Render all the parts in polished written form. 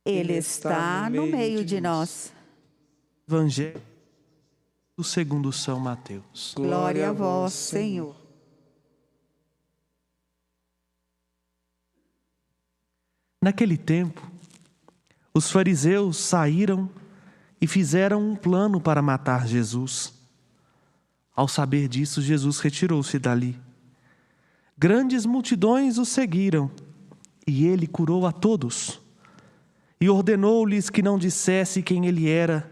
Ele está no meio de nós. Evangelho segundo São Mateus. Glória a vós, Senhor. Naquele tempo, os fariseus saíram e fizeram um plano para matar Jesus. Ao saber disso, Jesus retirou-se dali. Grandes multidões o seguiram, e ele curou a todos. E ordenou-lhes que não dissesse quem ele era,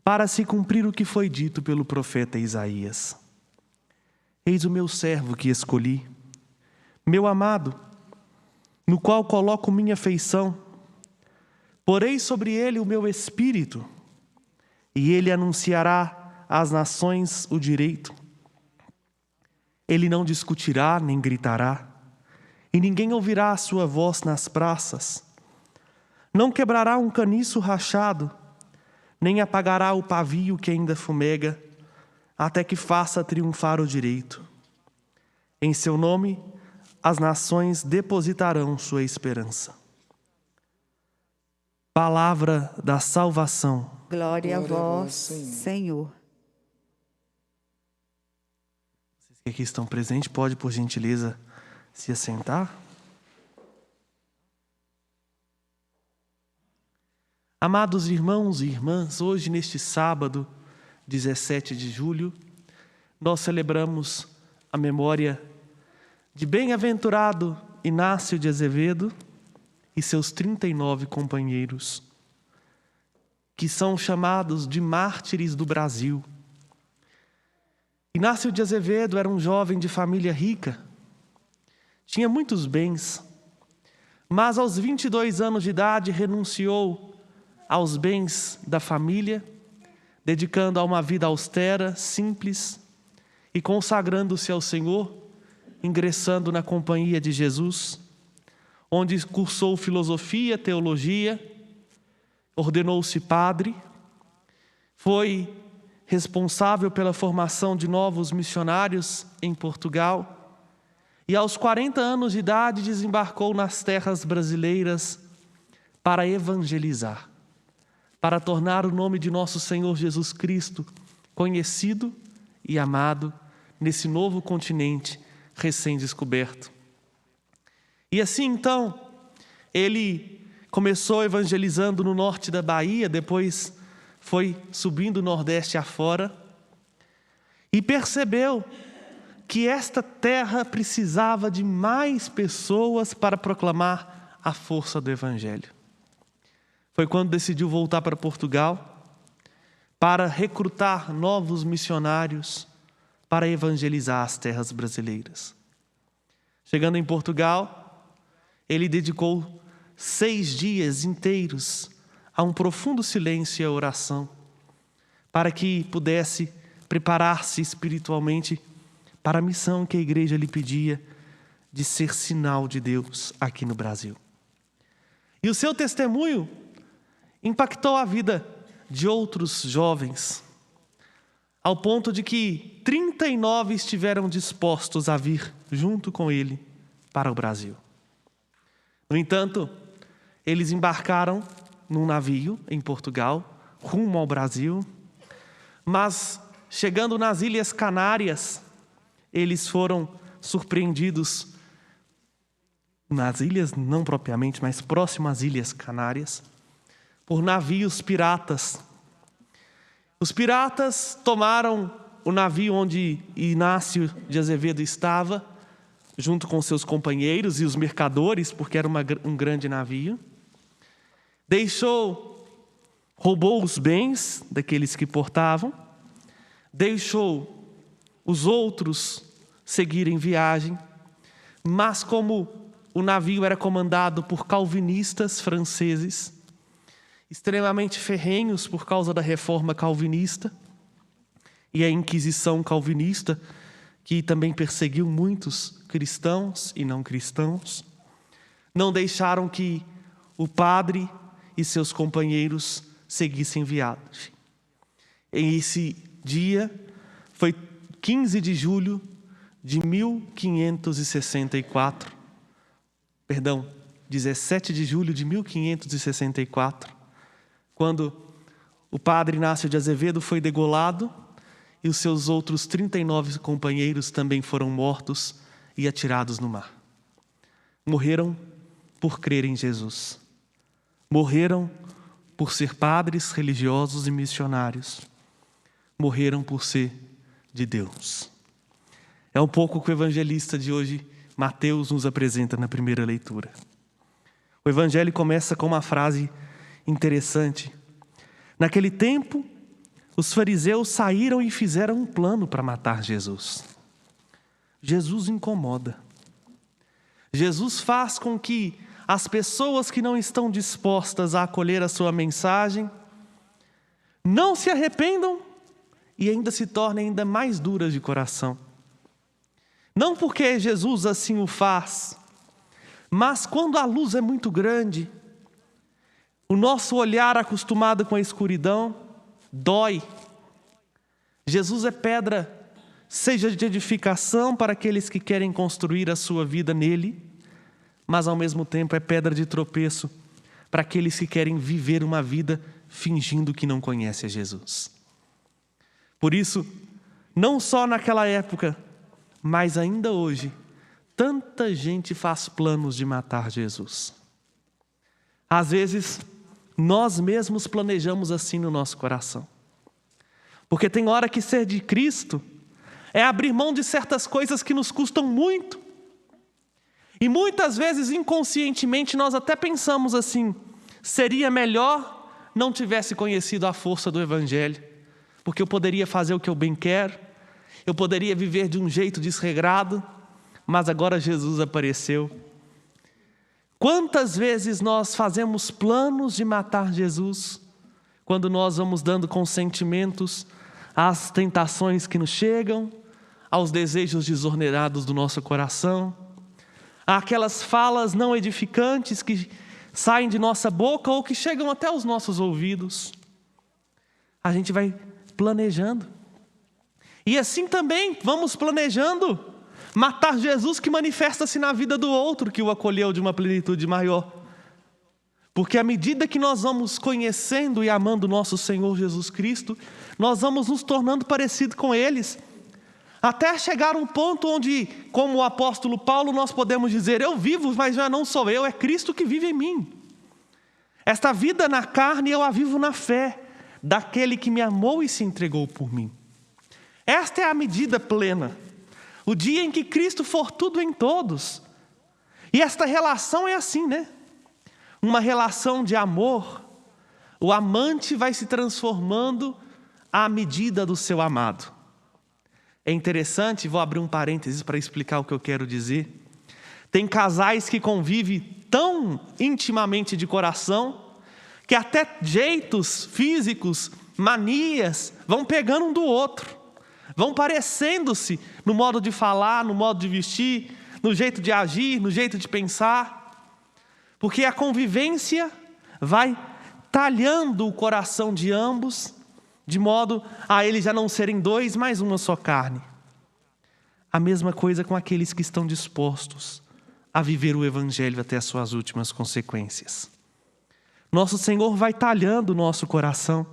para se cumprir o que foi dito pelo profeta Isaías. Eis o meu servo que escolhi, meu amado, no qual coloco minha afeição. Porei sobre ele o meu espírito, e ele anunciará às nações o direito. Ele não discutirá nem gritará, e ninguém ouvirá a sua voz nas praças. Não quebrará um caniço rachado, nem apagará o pavio que ainda fumega, até que faça triunfar o direito. Em seu nome, as nações depositarão sua esperança. Palavra da salvação. Glória a vós, Senhor. Vocês que aqui estão presentes, pode, por gentileza, se assentar. Amados irmãos e irmãs, hoje, neste sábado, 17 de julho, nós celebramos a memória de bem-aventurado Inácio de Azevedo e seus 39 companheiros, que são chamados de mártires do Brasil. Inácio de Azevedo era um jovem de família rica, tinha muitos bens, mas aos 22 anos de idade renunciou aos bens da família, dedicando a uma vida austera, simples e consagrando-se ao Senhor, ingressando na companhia de Jesus, onde cursou filosofia, teologia, ordenou-se padre, foi responsável pela formação de novos missionários em Portugal e aos 40 anos de idade desembarcou nas terras brasileiras para evangelizar, para tornar o nome de nosso Senhor Jesus Cristo conhecido e amado nesse novo continente recém-descoberto. E assim, então, ele começou evangelizando no norte da Bahia, depois foi subindo o nordeste afora e percebeu que esta terra precisava de mais pessoas para proclamar a força do Evangelho. Foi quando decidiu voltar para Portugal para recrutar novos missionários para evangelizar as terras brasileiras. Chegando em Portugal, ele dedicou 6 dias inteiros a um profundo silêncio e a oração, para que pudesse preparar-se espiritualmente para a missão que a igreja lhe pedia de ser sinal de Deus aqui no Brasil. E o seu testemunho impactou a vida de outros jovens, ao ponto de que 39 estiveram dispostos a vir junto com ele para o Brasil. No entanto, eles embarcaram num navio em Portugal, rumo ao Brasil, mas chegando nas Ilhas Canárias, eles foram surpreendidos nas ilhas, não propriamente, mas próximo às Ilhas Canárias, por navios piratas. Os piratas tomaram o navio onde Inácio de Azevedo estava, junto com seus companheiros e os mercadores, porque era um grande navio. Roubou os bens daqueles que portavam, deixou os outros seguirem viagem, mas como o navio era comandado por calvinistas franceses, extremamente ferrenhos por causa da reforma calvinista e a Inquisição calvinista, que também perseguiu muitos cristãos e não cristãos, não deixaram que o padre e seus companheiros seguissem viagem. Em esse dia, foi 15 de julho de 17 de julho de 1564, quando o padre Inácio de Azevedo foi degolado e os seus outros 39 companheiros também foram mortos e atirados no mar. Morreram por crer em Jesus. Morreram por ser padres religiosos e missionários. Morreram por ser de Deus. É um pouco o que o evangelista de hoje, Mateus, nos apresenta na primeira leitura. O evangelho começa com uma frase interessante. Naquele tempo, os fariseus saíram e fizeram um plano para matar Jesus. Jesus incomoda. Jesus faz com que as pessoas que não estão dispostas a acolher a sua mensagem não se arrependam e ainda se tornem ainda mais duras de coração. Não porque Jesus assim o faz, mas quando a luz é muito grande, o nosso olhar acostumado com a escuridão dói. Jesus é pedra, seja de edificação para aqueles que querem construir a sua vida nele, mas ao mesmo tempo é pedra de tropeço para aqueles que querem viver uma vida fingindo que não conhece a Jesus. Por isso, não só naquela época, mas ainda hoje, tanta gente faz planos de matar Jesus. Às vezes, nós mesmos planejamos assim no nosso coração. Porque tem hora que ser de Cristo é abrir mão de certas coisas que nos custam muito. E muitas vezes, inconscientemente, nós até pensamos assim: seria melhor não tivesse conhecido a força do Evangelho, porque eu poderia fazer o que eu bem quero, eu poderia viver de um jeito desregrado, mas agora Jesus apareceu. Quantas vezes nós fazemos planos de matar Jesus, quando nós vamos dando consentimentos às tentações que nos chegam, aos desejos desordenados do nosso coração, àquelas falas não edificantes que saem de nossa boca ou que chegam até os nossos ouvidos. A gente vai planejando. E assim também vamos planejando matar Jesus, que manifesta-se na vida do outro que o acolheu de uma plenitude maior. Porque à medida que nós vamos conhecendo e amando nosso Senhor Jesus Cristo, nós vamos nos tornando parecidos com eles, até chegar um ponto onde, como o apóstolo Paulo, nós podemos dizer: eu vivo, mas já não sou eu, é Cristo que vive em mim. Esta vida na carne eu a vivo na fé daquele que me amou e se entregou por mim. Esta é a medida plena, o dia em que Cristo for tudo em todos. E esta relação é assim, né? Uma relação de amor. O amante vai se transformando à medida do seu amado. É interessante, vou abrir um parênteses para explicar o que eu quero dizer. Tem casais que convivem tão intimamente de coração que até jeitos físicos, manias, vão pegando um do outro. Vão parecendo-se no modo de falar, no modo de vestir, no jeito de agir, no jeito de pensar. Porque a convivência vai talhando o coração de ambos, de modo a eles já não serem dois, mas uma só carne. A mesma coisa com aqueles que estão dispostos a viver o Evangelho até as suas últimas consequências. Nosso Senhor vai talhando o nosso coração.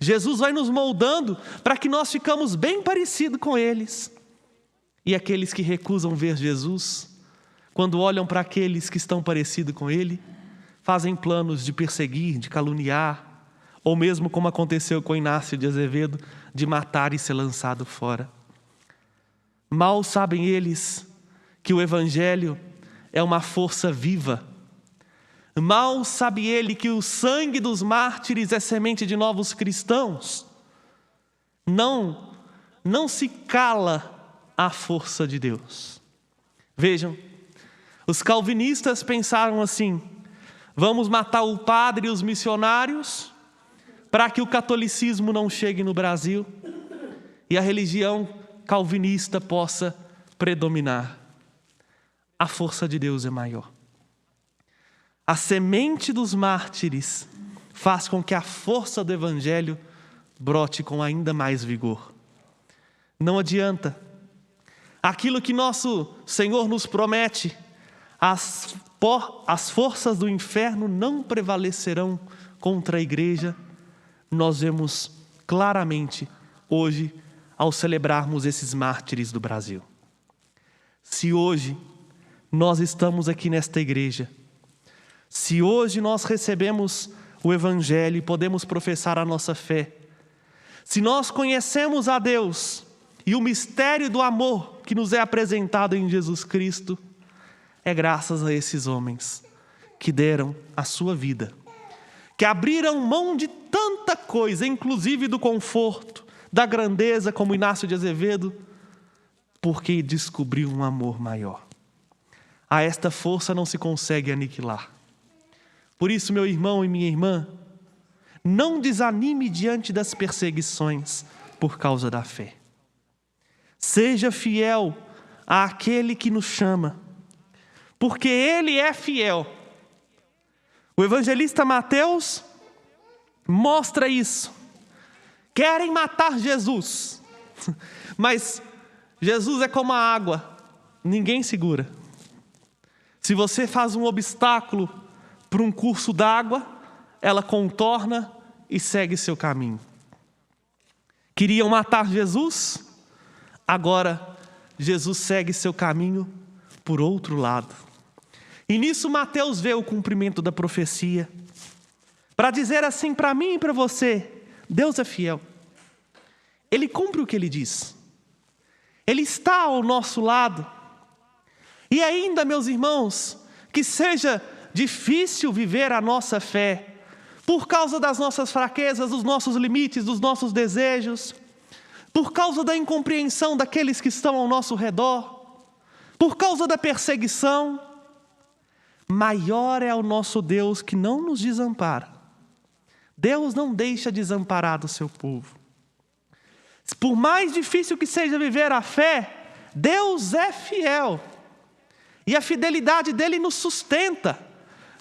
Jesus vai nos moldando para que nós ficamos bem parecidos com eles. E aqueles que recusam ver Jesus, quando olham para aqueles que estão parecidos com ele, fazem planos de perseguir, de caluniar, ou mesmo como aconteceu com Inácio de Azevedo, de matar e ser lançado fora. Mal sabem eles que o Evangelho é uma força viva. Mal sabe ele que o sangue dos mártires é semente de novos cristãos. Não se cala a força de Deus. Vejam, os calvinistas pensaram assim: vamos matar o padre e os missionários para que o catolicismo não chegue no Brasil e a religião calvinista possa predominar. A força de Deus é maior. A semente dos mártires faz com que a força do Evangelho brote com ainda mais vigor. Não adianta. Aquilo que nosso Senhor nos promete, as as forças do inferno não prevalecerão contra a igreja, nós vemos claramente hoje ao celebrarmos esses mártires do Brasil. Se hoje nós estamos aqui nesta igreja, se hoje nós recebemos o Evangelho e podemos professar a nossa fé, se nós conhecemos a Deus e o mistério do amor que nos é apresentado em Jesus Cristo, é graças a esses homens que deram a sua vida, que abriram mão de tanta coisa, inclusive do conforto, da grandeza, como Inácio de Azevedo, porque descobriu um amor maior. A esta força não se consegue aniquilar. Por isso, meu irmão e minha irmã, não desanime diante das perseguições por causa da fé. Seja fiel àquele que nos chama, porque Ele é fiel. O evangelista Mateus mostra isso. Querem matar Jesus, mas Jesus é como a água, ninguém segura. Se você faz um obstáculo para um curso d'água, ela contorna e segue seu caminho. Queriam matar Jesus, agora Jesus segue seu caminho por outro lado. E nisso Mateus vê o cumprimento da profecia, para dizer assim para mim e para você: Deus é fiel. Ele cumpre o que Ele diz. Ele está ao nosso lado. E ainda, meus irmãos, que seja difícil viver a nossa fé, por causa das nossas fraquezas, dos nossos limites, dos nossos desejos, por causa da incompreensão daqueles que estão ao nosso redor, por causa da perseguição, maior é o nosso Deus que não nos desampara. Deus não deixa desamparado o seu povo. Por mais difícil que seja viver a fé, Deus é fiel. E a fidelidade dele nos sustenta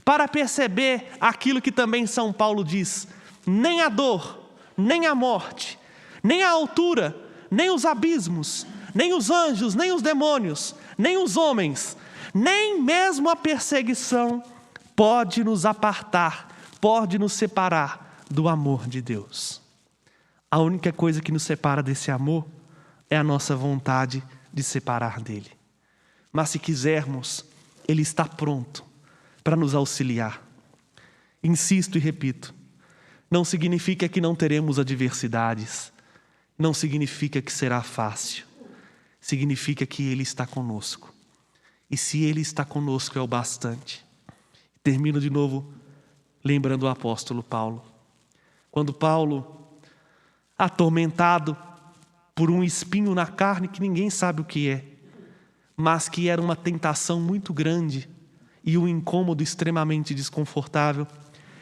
para perceber aquilo que também São Paulo diz: nem a dor, nem a morte, nem a altura, nem os abismos, nem os anjos, nem os demônios, nem os homens, nem mesmo a perseguição pode nos apartar, pode nos separar do amor de Deus. A única coisa que nos separa desse amor é a nossa vontade de separar dele. Mas se quisermos, Ele está pronto para nos auxiliar. Insisto e repito, não significa que não teremos adversidades, não significa que será fácil, significa que Ele está conosco. E se Ele está conosco é o bastante. Termino de novo lembrando o apóstolo Paulo. Quando Paulo, atormentado por um espinho na carne que ninguém sabe o que é, mas que era uma tentação muito grande e um incômodo extremamente desconfortável,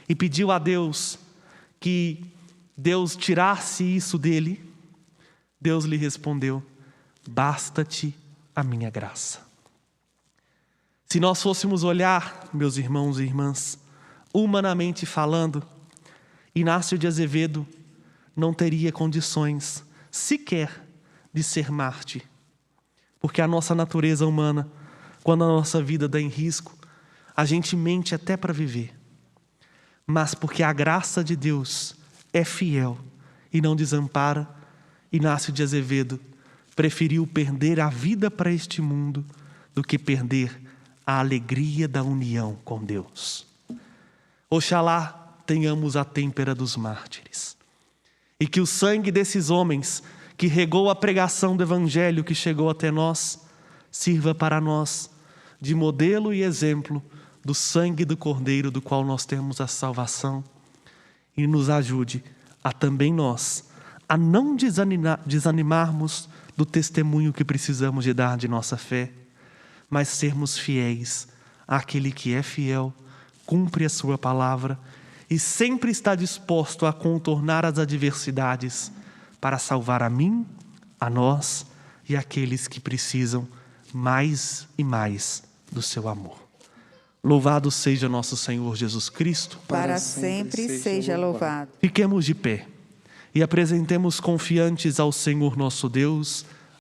e pediu a Deus que Deus tirasse isso dele, Deus lhe respondeu: basta-te a minha graça. Se nós fôssemos olhar, meus irmãos e irmãs, humanamente falando, Inácio de Azevedo não teria condições sequer de ser mártir. Porque a nossa natureza humana, quando a nossa vida dá em risco, a gente mente até para viver. Mas porque a graça de Deus é fiel e não desampara, Inácio de Azevedo preferiu perder a vida para este mundo do que perder a alegria da união com Deus. Oxalá tenhamos a têmpera dos mártires. E que o sangue desses homens que regou a pregação do Evangelho que chegou até nós, sirva para nós de modelo e exemplo do sangue do Cordeiro do qual nós temos a salvação, e nos ajude a também nós, a não desanimarmos do testemunho que precisamos de dar de nossa fé, mas sermos fiéis àquele que é fiel, cumpre a sua palavra e sempre está disposto a contornar as adversidades para salvar a mim, a nós e aqueles que precisam mais e mais do seu amor. Louvado seja nosso Senhor Jesus Cristo. Para sempre seja louvado. Fiquemos de pé e apresentemos confiantes ao Senhor nosso Deus